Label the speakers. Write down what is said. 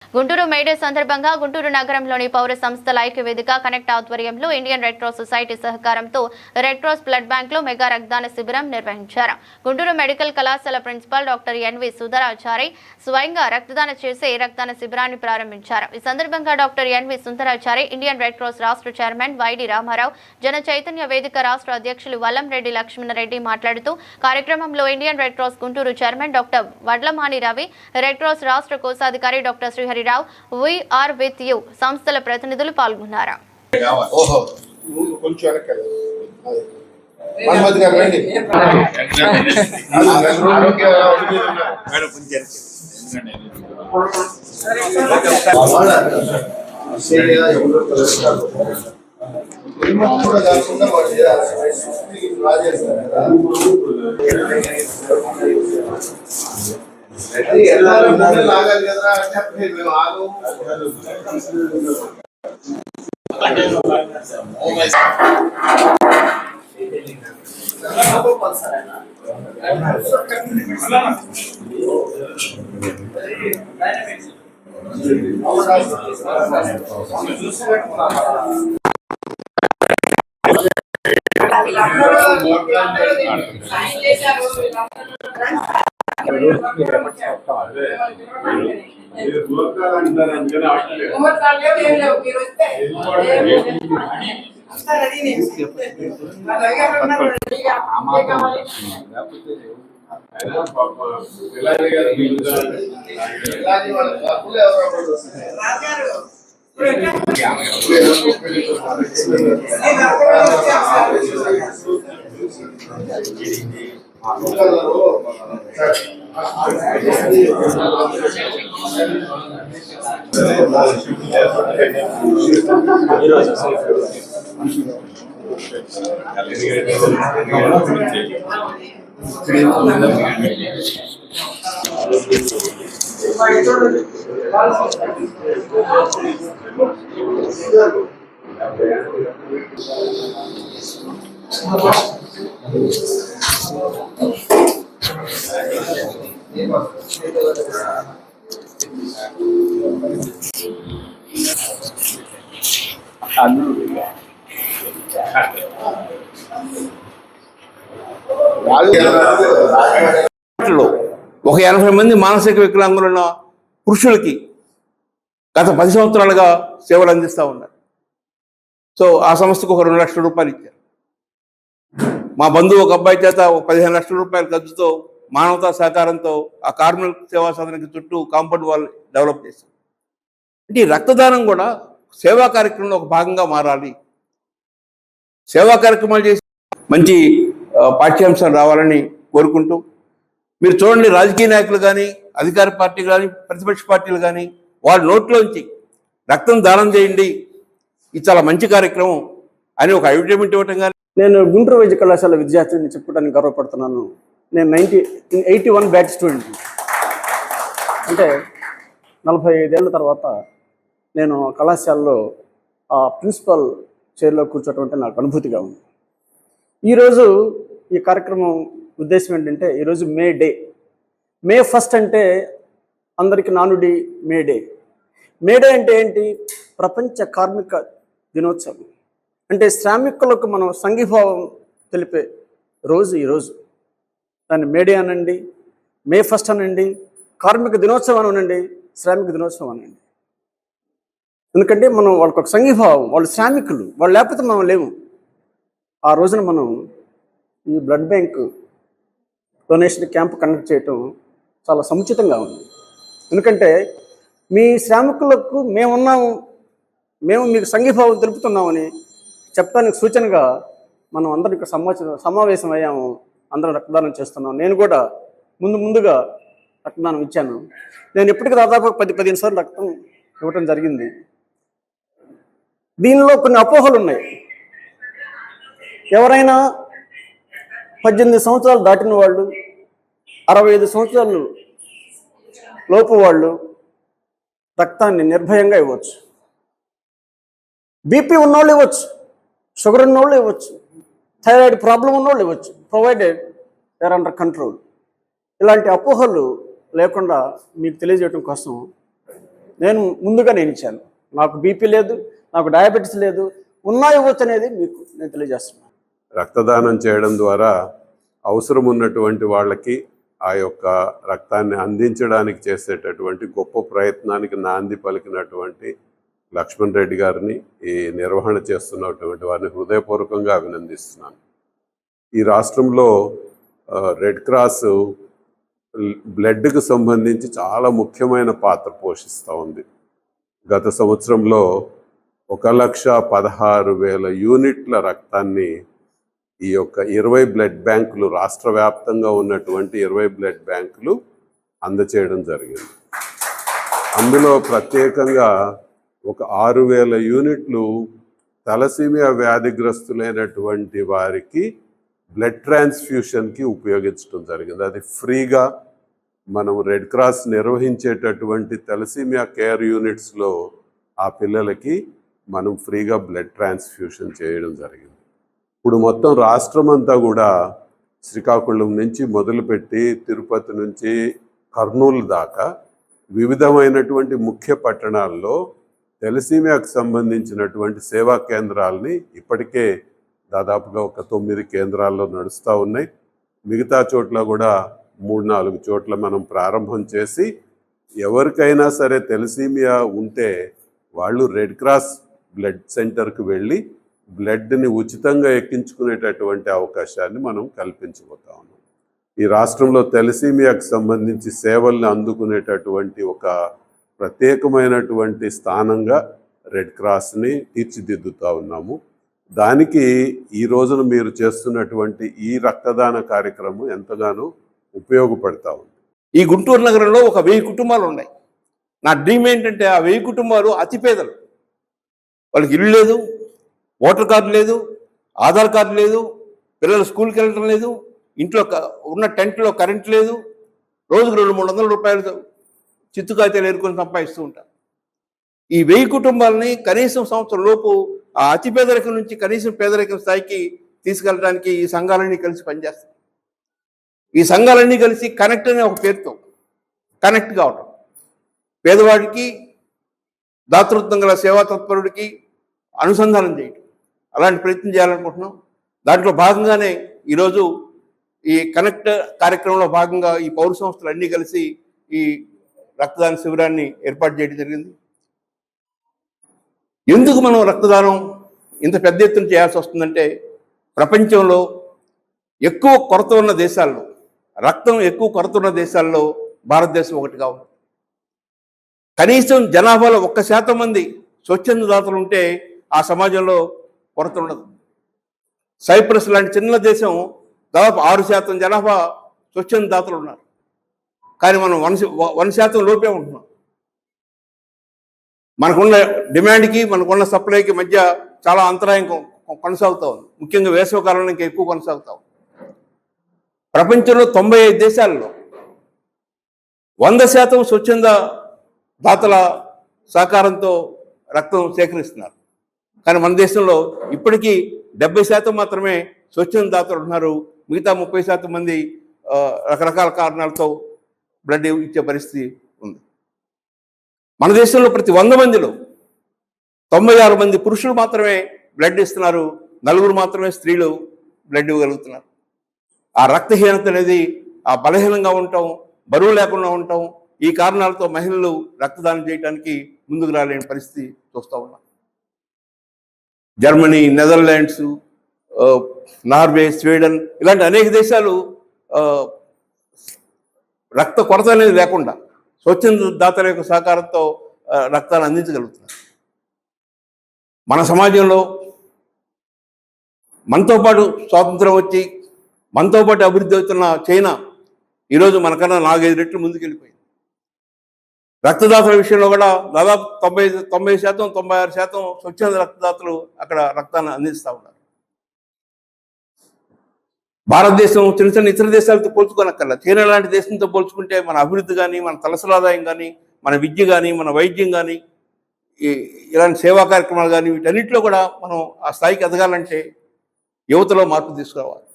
Speaker 1: Guntur May Day సందర్భంగా గుంటూరు నగరంలోని పౌర సంస్థల ఐక్య వేదిక కనెక్ట్ ఆధ్వర్యంలో ఇండియన్ రెడ్ క్రాస్ సొసైటీ సహకారంతో రెడ్ క్రాస్ బ్లడ్ బ్యాంక్ లో మెగా రక్తదాన శిబిరం నిర్వహించారు. గుంటూరు మెడికల్ కళాశాల ప్రిన్సిపల్ డాక్టర్ ఎన్వి సుందరాచారి స్వయంగా రక్తదాన చేసి రక్తదాన శిబిరాన్ని ప్రారంభించారు. ఈ సందర్భంగా doctor N V Sundarachari, Indian Red Cross రాష్ట్ర చైర్మన్ వైడి రామారావు, జన చైతన్య వేదిక రాష్ట్ర అధ్యక్షులు వల్లంరెడ్డి లక్ష్మణరెడ్డి మాట్లాడుతూ కార్యక్రమంలో Indian Red Cross Guntur chairman doctor Vadlamani Ravi, Red Cross రాష్ట్ర కోశాధికారి doctor Srihari Rao, We are with you సంస్థల ప్రతినిధులు పాల్గొన్నారు.
Speaker 2: లాగాలి కదా అంటే మేము ఆగు
Speaker 3: ఒక 80 మంది మానసిక వికలాంగులున్న పురుషులకి గత 10 సంవత్సరాలుగా సేవలు అందిస్తూ ఉన్నారు. సో ఆ సంస్థకు ఒక 2 లక్షల రూపాయలు ఇచ్చారు. మా బంధువు ఒక అబ్బాయి చేత ఒక 15 లక్షల రూపాయల ఖర్చుతో మానవతా సహకారంతో ఆ కార్మిక సేవా సదనకి చుట్టూ కాంపౌండ్ వాల్ డెవలప్ చేశారు. అంటే ఈ రక్తదానం కూడా సేవా కార్యక్రమంలో ఒక భాగంగా మారాలి. సేవా కార్యక్రమాలు చేసి మంచి పాఠ్యాంశాలు రావాలని కోరుకుంటూ, మీరు చూడండి, రాజకీయ నాయకులు కానీ, అధికార పార్టీ కానీ, ప్రతిపక్ష పార్టీలు కానీ వాళ్ళ నోట్లోంచి రక్తం దానం చేయండి, ఇది చాలా మంచి కార్యక్రమం అని ఒక అడ్వర్టైజ్మెంట్ ఇవ్వటం కానీ.
Speaker 4: నేను గుంటూరు వైద్య కళాశాల విద్యార్థిని చెప్పుకోవడానికి గర్వపడుతున్నాను. నేను 81 బ్యాచ్ స్టూడెంట్. అంటే 45 ఏళ్ళ తర్వాత నేను కళాశాలలో ప్రిన్సిపల్ చైర్లో కూర్చోవటం అంటే నాకు అనుభూతిగా ఉంది. ఈరోజు ఈ కార్యక్రమం ఉద్దేశం ఏంటంటే, ఈరోజు మే డే. మే 1 అంటే అందరికీ నానుడి మే డే. మే డే అంటే ఏంటి? ప్రపంచ కార్మిక దినోత్సవం. అంటే శ్రామికులకు మనం సంఘీభావం తెలిపే రోజు ఈరోజు. దాన్ని మే డే అనండి, మే 1 అనండి, కార్మిక దినోత్సవం అనండి, శ్రామిక దినోత్సవం అనండి. ఎందుకంటే మనం వాళ్ళకి ఒక సంఘీభావం, వాళ్ళు శ్రామికులు, వాళ్ళు లేకపోతే మనం లేము. ఆ రోజున మనం ఈ blood bank donation camp conduct చేయటం చాలా సముచితంగా ఉంది. ఎందుకంటే మీ శ్రామికులకు మేమున్నాము, మేము మీకు సంఘీభావం తెలుపుతున్నామని చెప్పడానికి సూచనగా మనం అందరం ఇక్కడ సమావేశం అయ్యాము. అందరం రక్తదానం చేస్తున్నాం. నేను కూడా ముందుగా రక్తదానం ఇచ్చాను. నేను ఇప్పటికీ దాదాపు 10-15 సార్లు రక్తం ఇవ్వటం జరిగింది. దీనిలో కొన్ని అపోహలు ఉన్నాయి. ఎవరైనా 18 సంవత్సరాలు దాటిన వాళ్ళు, 65 సంవత్సరాలు లోపు వాళ్ళు రక్తాన్ని నిర్భయంగా ఇవ్వచ్చు. బీపీ ఉన్నోళ్ళు ఇవ్వచ్చు, షుగర్ ఉన్నోళ్ళు ఇవ్వచ్చు, థైరాయిడ్ ప్రాబ్లం ఉన్నోళ్ళు ఇవ్వచ్చు, ప్రొవైడెడ్ దేర్ అండర్ కంట్రోల్. ఇలాంటి అపోహలు లేకుండా మీకు తెలియజేయడం కోసం నేను ముందుగా నేను ఇచ్చాను. నాకు బీపీ లేదు, నాకు డయాబెటీస్ లేదు, ఉన్నా ఇవ్వచ్చు అనేది మీకు నేను తెలియజేస్తున్నాను.
Speaker 5: రక్తదానం చేయడం ద్వారా అవసరం ఉన్నటువంటి వాళ్ళకి ఆ యొక్క రక్తాన్ని అందించడానికి చేసేటటువంటి గొప్ప ప్రయత్నానికి నాంది పలికినటువంటి లక్ష్మణ్ రెడ్డి గారిని, ఈ నిర్వహణ చేస్తున్నటువంటి వారిని హృదయపూర్వకంగా అభినందిస్తున్నాను. ఈ రాష్ట్రంలో రెడ్ క్రాస్ బ్లడ్కి సంబంధించి చాలా ముఖ్యమైన పాత్ర పోషిస్తూ ఉంది. గత సంవత్సరంలో 1,16,000 యూనిట్ల రక్తాన్ని ఈ యొక్క 20 బ్లడ్ బ్యాంకులు, రాష్ట్ర వ్యాప్తంగా ఉన్నటువంటి 20 బ్లడ్ బ్యాంకులు అందచేయడం జరిగింది. అందులో ప్రత్యేకంగా ఒక 6,000 యూనిట్లు తలసీమియా వ్యాధిగ్రస్తులైనటువంటి వారికి బ్లడ్ ట్రాన్స్ఫ్యూషన్కి ఉపయోగించడం జరిగింది. అది ఫ్రీగా మనం రెడ్ క్రాస్ నిర్వహించేటటువంటి తలసీమియా కేర్ యూనిట్స్లో ఆ పిల్లలకి మనం ఫ్రీగా బ్లడ్ ట్రాన్స్ఫ్యూషన్ చేయడం జరిగింది. ఇప్పుడు మొత్తం రాష్ట్రం అంతా కూడా శ్రీకాకుళం నుంచి మొదలుపెట్టి తిరుపతి నుంచి కర్నూలు దాకా వివిధమైనటువంటి ముఖ్య పట్టణాల్లో తలసీమియాకు సంబంధించినటువంటి సేవా కేంద్రాలని ఇప్పటికే దాదాపుగా ఒక 9 కేంద్రాల్లో నడుస్తూ ఉన్నాయి. మిగతా చోట్ల కూడా 3-4 చోట్ల మనం ప్రారంభం చేసి ఎవరికైనా సరే తలసీమియా ఉంటే వాళ్ళు రెడ్ క్రాస్ బ్లడ్ సెంటర్కి వెళ్ళి బ్లడ్ని ఉచితంగా ఎక్కించుకునేటటువంటి అవకాశాన్ని మనం కల్పించబోతా ఉన్నాం. ఈ రాష్ట్రంలో తలసీమియాకు సంబంధించి సేవల్ని అందుకునేటటువంటి ఒక ప్రత్యేకమైనటువంటి స్థానంగా రెడ్ క్రాస్ని తీర్చిదిద్దుతూ ఉన్నాము. దానికి ఈ రోజున మీరు చేస్తున్నటువంటి ఈ రక్తదాన కార్యక్రమం ఎంతగానో ఉపయోగపడతా ఉంది.
Speaker 3: ఈ గుంటూరు నగరంలో ఒక 1000 కుటుంబాలు ఉన్నాయి. నా డ్రీమ్ ఏంటంటే ఆ 1000 కుటుంబాలు అతిపేదలు. వాళ్ళకి ఇల్లు లేదు, ఓటర్ కార్డు లేదు, ఆధార్ కార్డు లేదు, పిల్లలు స్కూల్కి వెళ్ళడం లేదు, ఇంట్లో ఉన్న టెంట్లో కరెంట్ లేదు, రోజుకు 200-300 రూపాయలు చిత్తు కాగితాలు ఏరుకొని సంపాదిస్తూ ఉంటారు. ఈ 1000 కుటుంబాలని కనీసం సంవత్సరం లోపు ఆ అతి పేదరికం నుంచి కనీసం పేదరికం స్థాయికి తీసుకెళ్ళడానికి ఈ సంఘాలన్నీ కలిసి పనిచేస్తాయి. ఈ సంఘాలన్నీ కలిసి కనెక్ట్ అనే ఒక పేరుతో కనెక్ట్ కావటం, పేదవాడికి దాతృత్వం గల సేవా తత్పరుడికి అనుసంధానం చేయటం, అలాంటి ప్రయత్నం చేయాలనుకుంటున్నాం. దాంట్లో భాగంగానే ఈరోజు ఈ కనెక్ట్ కార్యక్రమంలో భాగంగా ఈ పౌర సంస్థలు అన్నీ కలిసి ఈ రక్తదాన శిబిరాన్ని ఏర్పాటు చేయడం జరిగింది. ఎందుకు మనం రక్తదానం ఇంత పెద్ద ఎత్తున చేయాల్సి వస్తుందంటే, ప్రపంచంలో ఎక్కువ కొరత ఉన్న దేశాల్లో, రక్తం ఎక్కువ కొరత ఉన్న దేశాల్లో భారతదేశం ఒకటిగా ఉంది. కనీసం జనాభాలో 1% మంది స్వచ్ఛంద దాతలు ఉంటే ఆ సమాజంలో కొరత ఉండదు. సైప్రస్ లాంటి చిన్న దేశం దాదాపు 6% జనాభా స్వచ్ఛంద దాతలు ఉన్నారు. కానీ మనం 1% లోపే ఉంటున్నాం. మనకున్న డిమాండ్కి మనకున్న సప్లైకి మధ్య చాలా అంతరాయం కొనసాగుతూ ఉంది. ముఖ్యంగా వేసవికాలంలో ఇంకా ఎక్కువ కొనసాగుతా ఉంది. ప్రపంచంలో 95 దేశాల్లో 100% స్వచ్ఛంద దాతల సహకారంతో రక్తం సేకరిస్తున్నారు. కానీ మన దేశంలో ఇప్పటికీ 70% మాత్రమే స్వచ్ఛంద దాతలు ఉన్నారు. మిగతా 30% మంది రకరకాల కారణాలతో బ్లడ్ ఇచ్చే పరిస్థితి ఉంది. మన దేశంలో ప్రతి 100 మందిలో 96 మంది పురుషులు మాత్రమే బ్లడ్ ఇస్తున్నారు, 4 మాత్రమే స్త్రీలు బ్లడ్ ఇవ్వగలుగుతున్నారు. ఆ రక్తహీనత అనేది, ఆ బలహీనంగా ఉండటం, బరువు లేకుండా ఉండటం, ఈ కారణాలతో మహిళలు రక్తదానం చేయడానికి ముందుకు రాలేని పరిస్థితి చూస్తూ ఉన్నాం. జర్మనీ, నెదర్లాండ్స్, నార్వే, స్వీడన్ ఇలాంటి అనేక దేశాలు రక్త కొరత అనేది లేకుండా స్వచ్ఛంద దాతల యొక్క సహకారంతో రక్తాన్ని అందించగలుగుతున్నారు. మన సమాజంలో మనతో పాటు స్వాతంత్రం వచ్చి మనతో పాటు అభివృద్ధి అవుతున్న చైనా ఈరోజు మనకన్నా 4-5 రెట్లు ముందుకెళ్ళిపోయింది. రక్తదాతల విషయంలో కూడా దాదాపు 90%, 96% స్వచ్ఛంద రక్తదాతలు అక్కడ రక్తాన్ని అందిస్తూ ఉన్నారు. భారతదేశం చిన్న చిన్న ఇతర దేశాలతో పోల్చుకోనక్కర్లా, చైనా లాంటి దేశంతో పోల్చుకుంటే మన అభివృద్ధి కానీ, మన తలసలాదాయం కానీ, మన విద్య కానీ, మన వైద్యం కానీ, ఇలాంటి సేవా కార్యక్రమాలు కానీ, వీటన్నిటిలో కూడా మనం ఆ స్థాయికి ఎదగాలంటే యువతలో మార్పు తీసుకురావాలి.